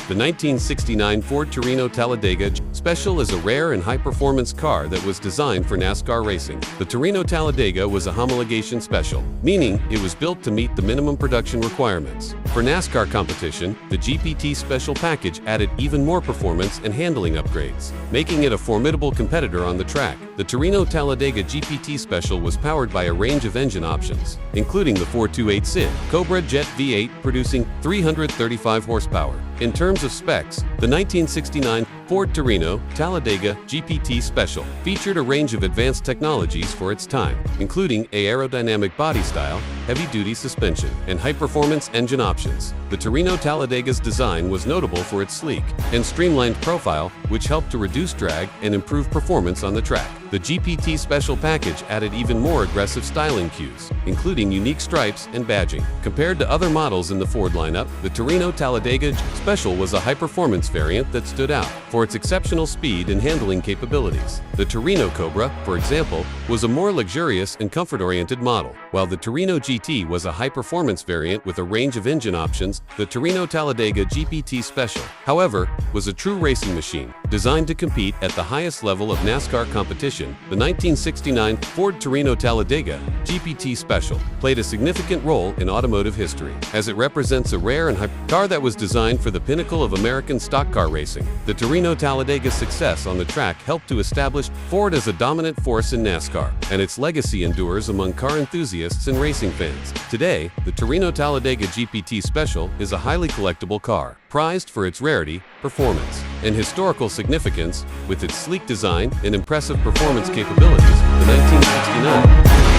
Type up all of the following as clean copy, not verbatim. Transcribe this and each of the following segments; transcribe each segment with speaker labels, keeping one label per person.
Speaker 1: The 1969 Ford Torino Talladega Special is a rare and high-performance car that was designed for NASCAR racing. The Torino Talladega was a homologation special, meaning it was built to meet the minimum production requirements. For NASCAR competition, the GPT Special package added even more performance and handling upgrades, making it a formidable competitor on the track. The Torino Talladega GPT Special was powered by a range of engine options, including the 428 SID Cobra Jet V8 producing 335 horsepower. In terms of specs, the 1969 Ford Torino Talladega GPT Special featured a range of advanced technologies for its time, including aerodynamic body style, heavy-duty suspension, and high-performance engine options. The Torino Talladega's design was notable for its sleek and streamlined profile, which helped to reduce drag and improve performance on the track. The GPT Special package added even more aggressive styling cues, including unique stripes and badging. Compared to other models in the Ford lineup, the Torino Talladega Special was a high-performance variant that stood out for its exceptional speed and handling capabilities. The Torino Cobra, for example, was a more luxurious and comfort-oriented model. While the Torino GT was a high-performance variant with a range of engine options, the Torino Talladega GPT Special, however, was a true racing machine, designed to compete at the highest level of NASCAR competition. The 1969 Ford Torino Talladega GPT Special played a significant role in automotive history, as it represents a rare and high car that was designed for the pinnacle of American stock car racing. The Torino Talladega's success on the track helped to establish Ford as a dominant force in NASCAR, and its legacy endures among car enthusiasts and racing fans. Today, the Torino Talladega GPT Special is a highly collectible car, prized for its rarity, performance, and historical significance. With its sleek design and impressive performance capabilities, the 1969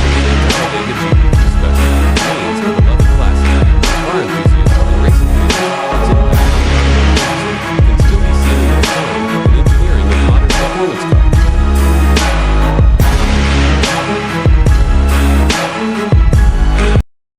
Speaker 1: Talladega GPT